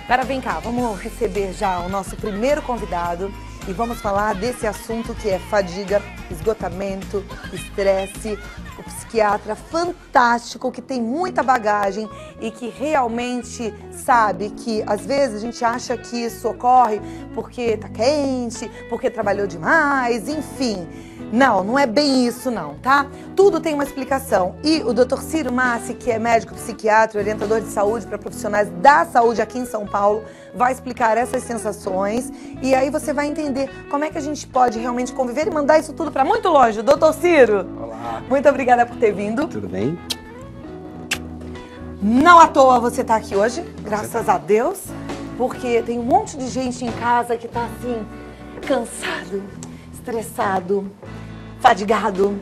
Agora vem cá, vamos receber já o nosso primeiro convidado e vamos falar desse assunto que é fadiga, esgotamento, estresse. O psiquiatra fantástico, que tem muita bagagem e que realmente sabe que às vezes a gente acha que isso ocorre porque tá quente, porque trabalhou demais, enfim. Não, não é bem isso não, tá? Tudo tem uma explicação. E o Dr. Ciro Massi, que é médico psiquiatra, orientador de saúde para profissionais da saúde aqui em São Paulo, vai explicar essas sensações e aí você vai entender como é que a gente pode realmente conviver e mandar isso tudo para muito longe. Dr. Ciro! Olá! Muito obrigada por ter vindo. Tudo bem? Não à toa você tá aqui hoje, graças a Deus, porque tem um monte de gente em casa que tá assim, cansado, estressado, fadigado,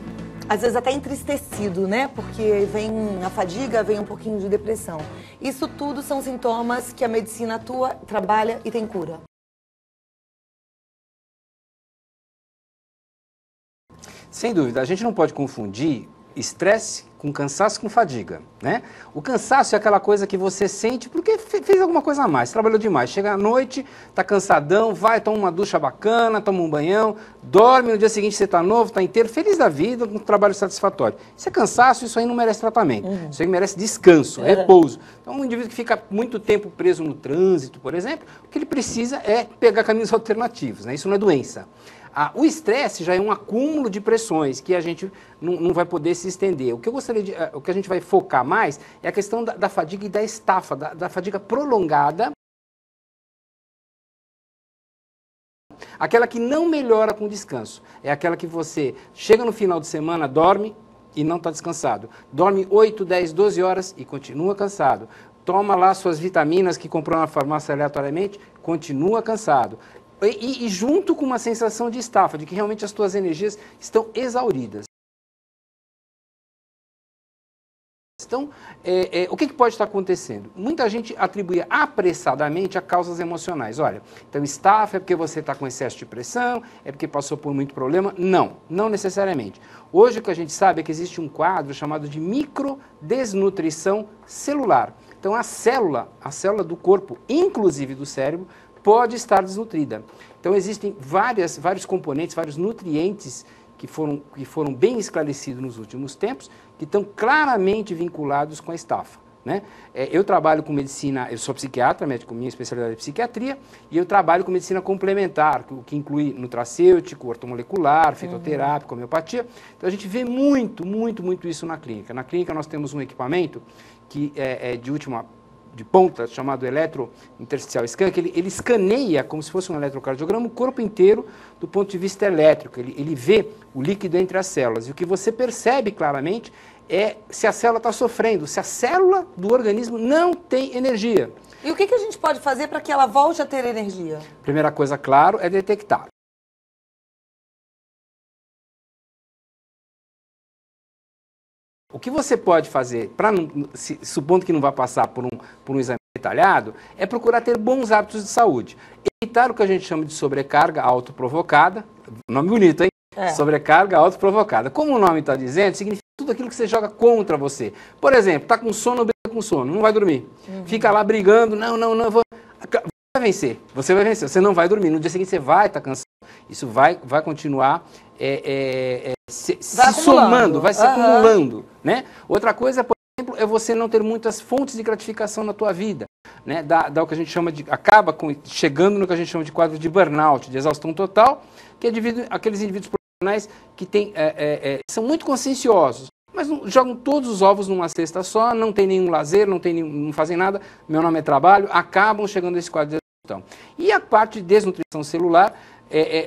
às vezes até entristecido, né? Porque vem a fadiga, vem um pouquinho de depressão. Isso tudo são sintomas que a medicina atua, trabalha e tem cura. Sem dúvida, a gente não pode confundir estresse com cansaço com fadiga, né? O cansaço é aquela coisa que você sente porque fez alguma coisa a mais, trabalhou demais. Chega à noite, tá cansadão, vai, toma uma ducha bacana, toma um banhão, dorme, no dia seguinte você tá novo, tá inteiro, feliz da vida, com um trabalho satisfatório. Isso é cansaço, isso aí não merece tratamento. Isso aí merece descanso, repouso. Então, um indivíduo que fica muito tempo preso no trânsito, por exemplo, o que ele precisa é pegar caminhos alternativos, né? Isso não é doença. O estresse já é um acúmulo de pressões que a gente não vai poder se estender. O que eu gostaria de, o que a gente vai focar mais é a questão da fadiga e da estafa, da fadiga prolongada, aquela que não melhora com descanso. É aquela que você chega no final de semana, dorme e não está descansado. Dorme 8, 10, 12 horas e continua cansado. Toma lá suas vitaminas que comprou na farmácia aleatoriamente, continua cansado. E junto com uma sensação de estafa, de que realmente as tuas energias estão exauridas. Então, o que pode estar acontecendo? Muita gente atribui apressadamente a causas emocionais. Olha, então estafa é porque você está com excesso de pressão, é porque passou por muito problema. Não, não necessariamente. Hoje o que a gente sabe é que existe um quadro chamado de microdesnutrição celular. Então a célula do corpo, inclusive do cérebro, pode estar desnutrida. Então existem vários componentes, vários nutrientes que foram bem esclarecidos nos últimos tempos, que estão claramente vinculados com a estafa, né? Eu trabalho com medicina, eu sou psiquiatra, médico, minha especialidade é psiquiatria, e eu trabalho com medicina complementar, que inclui nutracêutico, ortomolecular, fitoterápico, homeopatia. Então a gente vê muito isso na clínica. Na clínica nós temos um equipamento que é de ponta, chamado eletrointersticial scan, que ele escaneia, como se fosse um eletrocardiograma, o corpo inteiro do ponto de vista elétrico. Ele vê o líquido entre as células. E o que você percebe claramente é se a célula está sofrendo, se a célula do organismo não tem energia. E o que a gente pode fazer para que ela volte a ter energia? Primeira coisa, claro, é detectar. O que você pode fazer, supondo que não vá passar por um exame detalhado, é procurar ter bons hábitos de saúde. Evitar o que a gente chama de sobrecarga autoprovocada, nome bonito, hein? Sobrecarga autoprovocada. Como o nome está dizendo, significa tudo aquilo que você joga contra você. Por exemplo, está com sono, briga com sono, não vai dormir. Fica lá brigando, não, vai vencer, você vai vencer, você não vai dormir. No dia seguinte você vai estar cansado. Isso vai continuar se somando, vai se acumulando, né? Outra coisa, por exemplo, é você não ter muitas fontes de gratificação na tua vida, né? Dá o que a gente chama chegando no que a gente chama de quadro de burnout, de exaustão total, que é devido àqueles indivíduos profissionais que são muito conscienciosos, mas jogam todos os ovos numa cesta só, não tem nenhum lazer, não fazem nada, meu nome é trabalho, acabam chegando a esse quadro de exaustão. E a parte de desnutrição celular,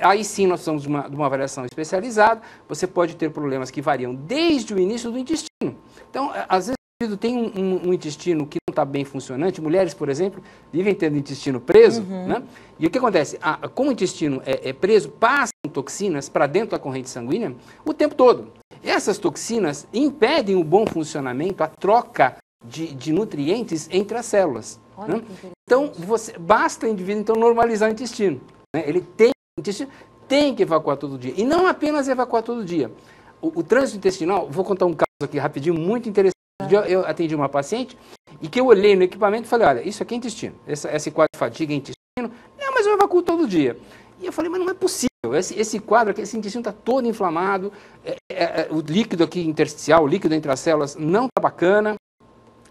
aí sim nós precisamos de uma avaliação especializada. Você pode ter problemas que variam desde o início do intestino. Então, às vezes o indivíduo tem um intestino que não está bem funcionante. Mulheres, por exemplo, vivem tendo intestino preso, né? E o que acontece? Como o intestino é preso, passam toxinas para dentro da corrente sanguínea o tempo todo. Essas toxinas impedem o bom funcionamento, a troca de nutrientes entre as células, né? Então, basta o indivíduo então, normalizar o intestino, né? Ele tem o intestino tem que evacuar todo dia. E não apenas evacuar todo dia. O trânsito intestinal, vou contar um caso aqui rapidinho, muito interessante. Eu atendi uma paciente e que eu olhei no equipamento e falei, olha, isso aqui é intestino, esse quadro de fadiga é intestino, não, mas eu evacuo todo dia. E eu falei, mas não é possível, esse quadro aqui, esse intestino está todo inflamado, o líquido aqui intersticial, o líquido entre as células não está bacana,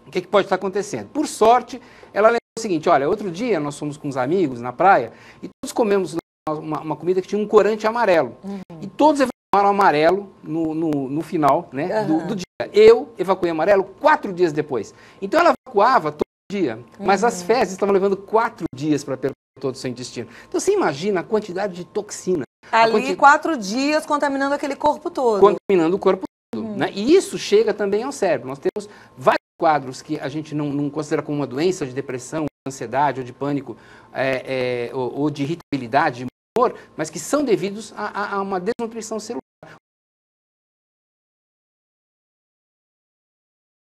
o que pode estar acontecendo? Por sorte, ela lembrou o seguinte, olha, outro dia nós fomos com uns amigos na praia e todos comemos uma comida que tinha um corante amarelo. E todos evacuaram amarelo no final, né, do dia. Eu evacuei amarelo 4 dias depois. Então ela evacuava todo dia, mas as fezes estavam levando 4 dias para percorrer todo o seu intestino. Então você imagina a quantidade de toxina. Ali 4 dias contaminando aquele corpo todo. Contaminando o corpo todo. Né? E isso chega também ao cérebro. Nós temos vários quadros que a gente não considera como uma doença de depressão, ansiedade ou de pânico, ou de irritabilidade, de humor, mas que são devidos a uma desnutrição celular.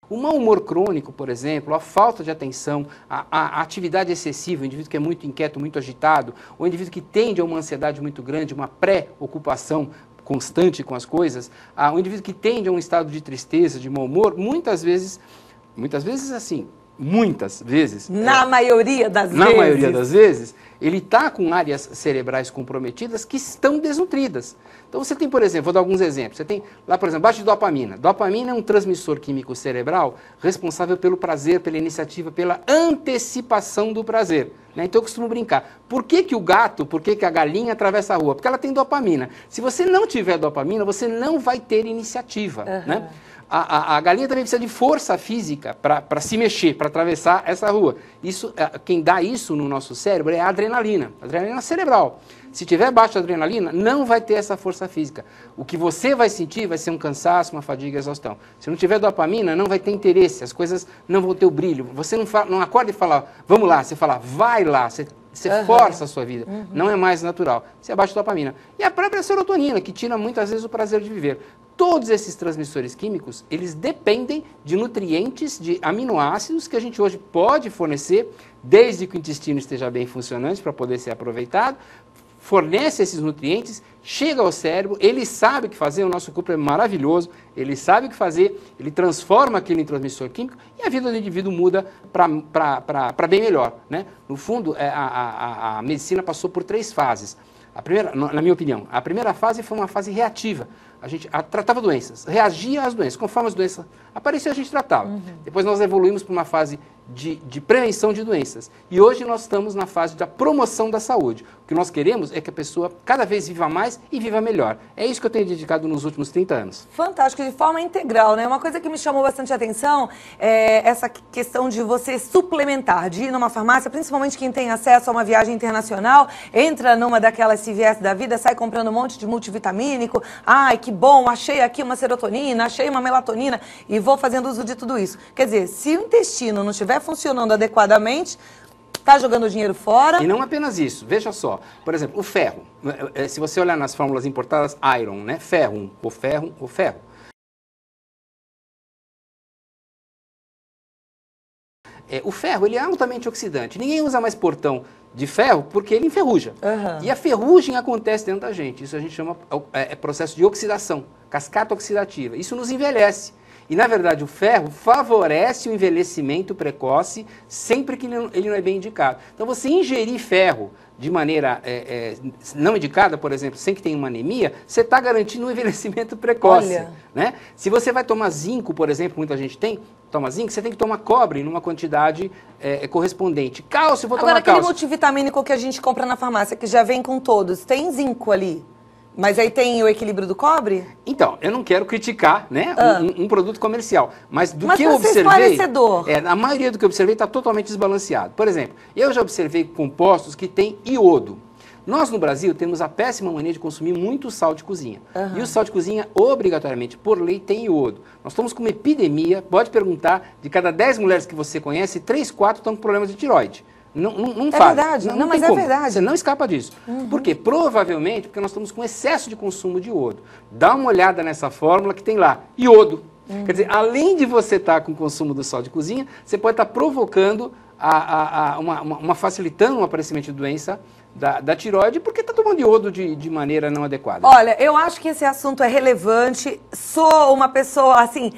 O mau humor crônico, por exemplo, a falta de atenção, a atividade excessiva, o indivíduo que é muito inquieto, muito agitado, o indivíduo que tende a uma ansiedade muito grande, uma pré-ocupação constante com as coisas, o indivíduo que tende a um estado de tristeza, de mau humor, muitas vezes assim, muitas vezes. Na maioria das vezes. Na maioria das vezes, ele está com áreas cerebrais comprometidas que estão desnutridas. Então você tem, por exemplo, vou dar alguns exemplos. Você tem lá, por exemplo, baixo de dopamina. Dopamina é um transmissor químico cerebral responsável pelo prazer, pela iniciativa, pela antecipação do prazer. Né? Então eu costumo brincar. Por que o gato, por que a galinha atravessa a rua? Porque ela tem dopamina. Se você não tiver dopamina, você não vai ter iniciativa. Né? A galinha também precisa de força física para se mexer, para atravessar essa rua. Quem dá isso no nosso cérebro é a adrenalina cerebral. Se tiver baixa adrenalina, não vai ter essa força física. O que você vai sentir vai ser um cansaço, uma fadiga, exaustão. Se não tiver dopamina, não vai ter interesse, as coisas não vão ter o brilho. Você não acorda e fala, vamos lá, você fala, vai lá, você força a sua vida. Não é mais natural. Você abaixa a dopamina. E a própria serotonina, que tira muitas vezes o prazer de viver. Todos esses transmissores químicos, eles dependem de nutrientes, de aminoácidos que a gente hoje pode fornecer, desde que o intestino esteja bem funcionante para poder ser aproveitado, fornece esses nutrientes, chega ao cérebro, ele sabe o que fazer, o nosso corpo é maravilhoso, ele sabe o que fazer, ele transforma aquilo em transmissor químico e a vida do indivíduo muda para bem melhor. Né? No fundo, a medicina passou por 3 fases. A primeira, na minha opinião, a primeira fase foi uma fase reativa. A gente tratava doenças, reagia às doenças. Conforme as doenças apareciam, a gente tratava. Depois nós evoluímos para uma fase de prevenção de doenças. E hoje nós estamos na fase da promoção da saúde. O que nós queremos é que a pessoa cada vez viva mais e viva melhor. É isso que eu tenho dedicado nos últimos 30 anos. Fantástico, de forma integral, né? Uma coisa que me chamou bastante atenção é essa questão de você suplementar, de ir numa farmácia, principalmente quem tem acesso a uma viagem internacional, entra numa daquelas CVS da vida, sai comprando um monte de multivitamínico. Ai, que bom, achei aqui uma serotonina, achei uma melatonina e vou fazendo uso de tudo isso. Quer dizer, se o intestino não estiver funcionando adequadamente, está jogando dinheiro fora. E não apenas isso, veja só. Por exemplo, o ferro. Se você olhar nas fórmulas importadas, iron, né? Ferro, o ferro, o ferro. O ferro, ele é altamente oxidante. Ninguém usa mais portão de ferro porque ele enferruja. E a ferrugem acontece dentro da gente. Isso a gente chama processo de oxidação, cascata oxidativa. Isso nos envelhece. E, na verdade, o ferro favorece o envelhecimento precoce sempre que ele não é bem indicado. Então, você ingerir ferro de maneira não indicada, por exemplo, sem que tenha uma anemia, você está garantindo um envelhecimento precoce. Né? Se você vai tomar zinco, por exemplo, muita gente toma zinco, você tem que tomar cobre numa quantidade correspondente. Cálcio, vou tomar cálcio. Agora, aquele multivitamínico que a gente compra na farmácia, que já vem com todos, tem zinco ali? Mas aí tem o equilíbrio do cobre? Então, eu não quero criticar, né, um produto comercial, mas que eu observei, a maioria do que eu observei está totalmente desbalanceado. Por exemplo, eu já observei compostos que têm iodo. Nós no Brasil temos a péssima mania de consumir muito sal de cozinha. E o sal de cozinha, obrigatoriamente, por lei, tem iodo. Nós estamos com uma epidemia, pode perguntar, de cada 10 mulheres que você conhece, 3, 4 estão com problemas de tireoide. Não faz. Verdade, não mas é verdade. Você não escapa disso. Por quê? Provavelmente porque nós estamos com excesso de consumo de iodo. Dá uma olhada nessa fórmula que tem lá, iodo. Quer dizer, além de você estar com o consumo do sal de cozinha, você pode estar provocando, facilitando o aparecimento de doença da tireoide, porque está tomando iodo de maneira não adequada. Olha, eu acho que esse assunto é relevante. Sou uma pessoa, assim,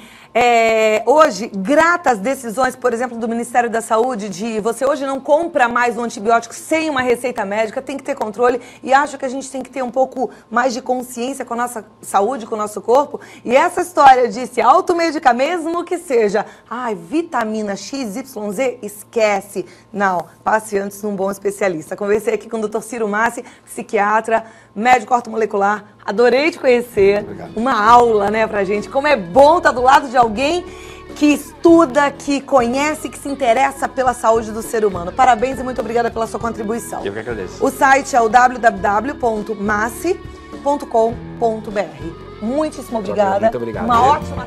Hoje, grata às decisões, por exemplo, do Ministério da Saúde, de você hoje não compra mais um antibiótico sem uma receita médica, tem que ter controle, e acho que a gente tem que ter um pouco mais de consciência com a nossa saúde, com o nosso corpo. E essa história de se automedicar, mesmo que seja, vitamina XYZ, esquece. Não, passe antes num bom especialista. Conversei aqui com o Dr. Ciro Massi, psiquiatra, médico ortomolecular. Adorei te conhecer. Obrigado. Uma aula, né, pra gente. Como é bom estar do lado de alguém que estuda, que conhece, que se interessa pela saúde do ser humano. Parabéns e muito obrigada pela sua contribuição. Eu que agradeço. O site é o www.massi.com.br. Muitíssimo obrigada. Muito obrigado. Uma ótima